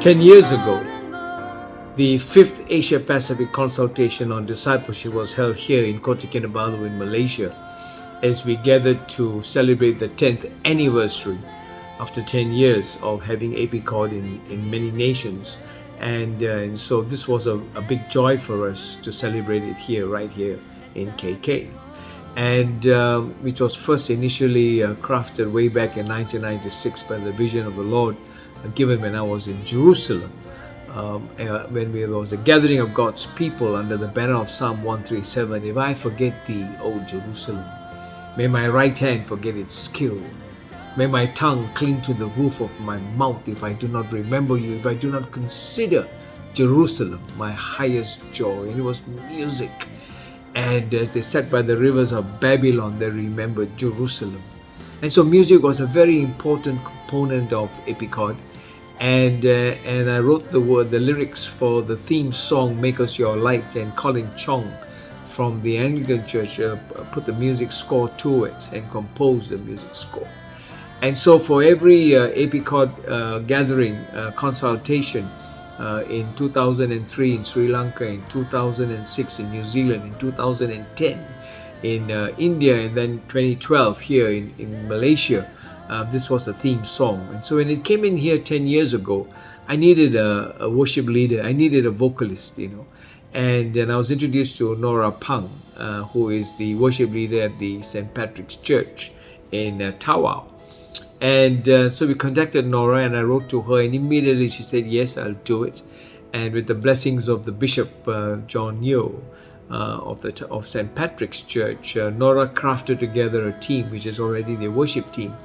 10 years ago, the 5th Asia Pacific Consultation on Discipleship was held here in Kota Kinabalu in Malaysia as we gathered to celebrate the 10th anniversary after 10 years of having APCOMM in many nations. And so this was a big joy for us to celebrate it here, right here in KK. And which was first initially crafted way back in 1996 by the vision of the Lord given when I was in Jerusalem. When there was a gathering of God's people under the banner of Psalm 137, if I forget thee, O Jerusalem, may my right hand forget its skill. May my tongue cling to the roof of my mouth if I do not remember you, if I do not consider Jerusalem my highest joy. And it was music. And as they sat by the rivers of Babylon, they remembered Jerusalem. And so music was a very important component of APCOMM. And I wrote the lyrics for the theme song Make Us Your Light, and Colin Chong from the Anglican Church put the music score to it and composed the music score. And so for every APCOMM gathering, consultation in 2003 in Sri Lanka, in 2006 in New Zealand, in 2010 in India, and then 2012 here in Malaysia, this was a theme song. And so when it came in here 10 years ago, I needed a worship leader. I needed a vocalist, And I was introduced to Nora Pang, who is the worship leader at the St. Patrick's Church in Tawau. And so we contacted Nora, and I wrote to her, and immediately she said, yes, I'll do it. And with the blessings of the Bishop John Yeo of St. Patrick's Church, Nora crafted together a team, which is already the worship team.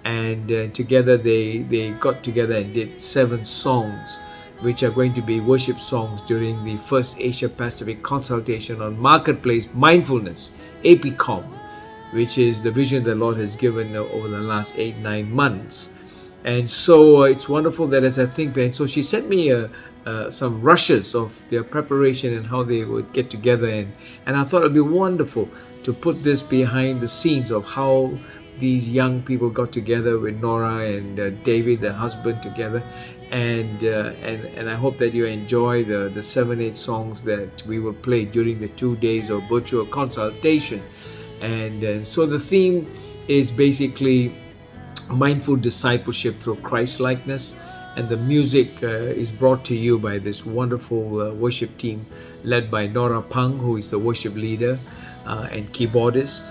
And together they got together and did 7 songs, which are going to be worship songs during the first Asia Pacific Consultation on Marketplace Mindfulness, APCOMM, which is the vision the Lord has given over the last 8-9 months. And so it's wonderful that as I think, and so she sent me some rushes of their preparation and how they would get together. And I thought it would be wonderful to put this behind the scenes of how these young people got together with Nora and David, the husband, together. And I hope that you enjoy the 7-8 songs that we will play during the 2 days of virtual consultation. And so the theme is basically mindful discipleship through Christ-likeness, and the music is brought to you by this wonderful worship team led by Nora Pang, who is the worship leader and keyboardist.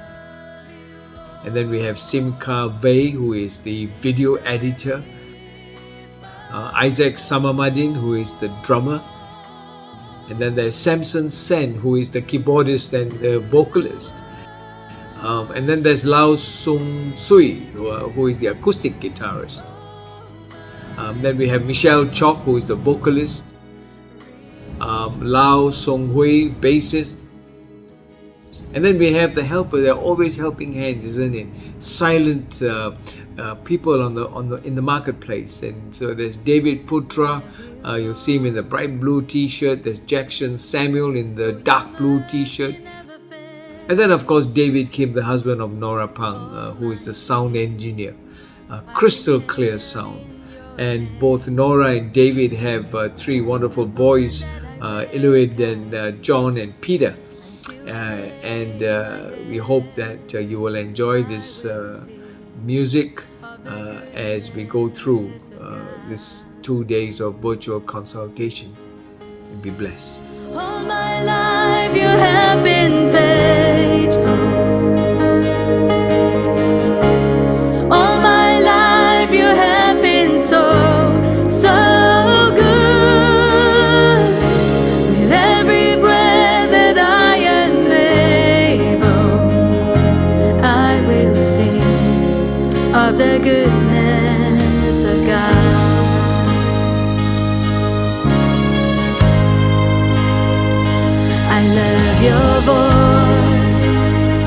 And then we have Simka Vey, who is the video editor, Isaac Samamadin, who is the drummer, and then there's Samson Sen, who is the keyboardist and the vocalist. And then there's Lau Sung Sui, who is the acoustic guitarist. Then we have Michelle Chok, who is the vocalist. Lau Song Hui, bassist. And then we have the helper. They're always helping hands, isn't it? Silent people in the marketplace. And so there's David Putra. You'll see him in the bright blue t-shirt. There's Jackson Samuel in the dark blue t-shirt. And then, of course, David Kim, the husband of Nora Pang, who is the sound engineer. Crystal clear sound. And both Nora and David have 3 wonderful boys, Eloid and John and Peter. And we hope that you will enjoy this music as we go through this 2 days of virtual consultation. And be blessed. All my life you have been faithful. All my life you have been so good. With every breath that I am able, I will sing of the goodness of God. I love your voice.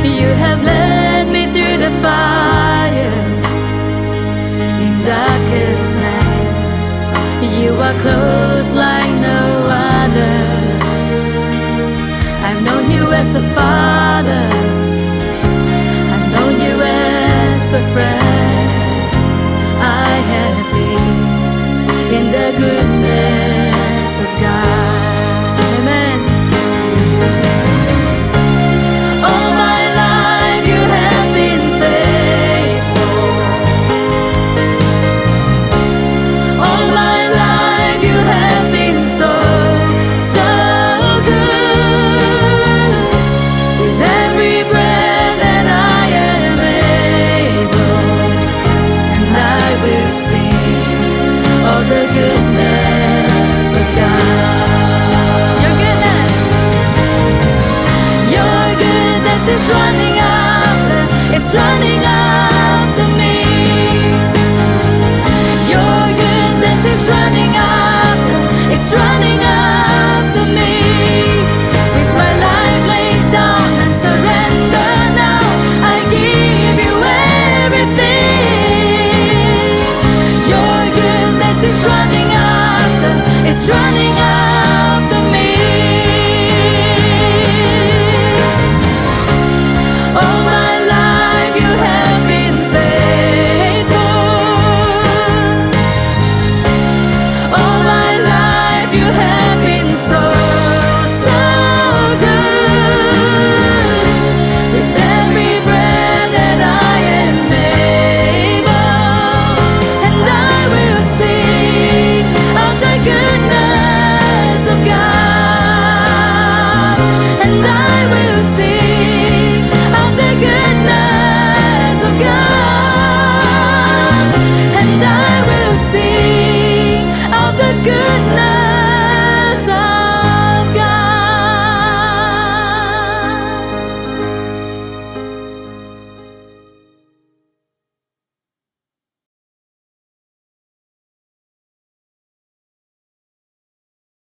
You have led me through the fire in darkest night. You are close like no other. I've known you as a father. I've known you as a friend. I have lived goodness of God. Amen. All my life you have been faithful. All my life you have been so, so good. With every breath that I am able, and I will sing of the goodness of God. Your goodness is running after, it's running after me. Your goodness is running after, it's running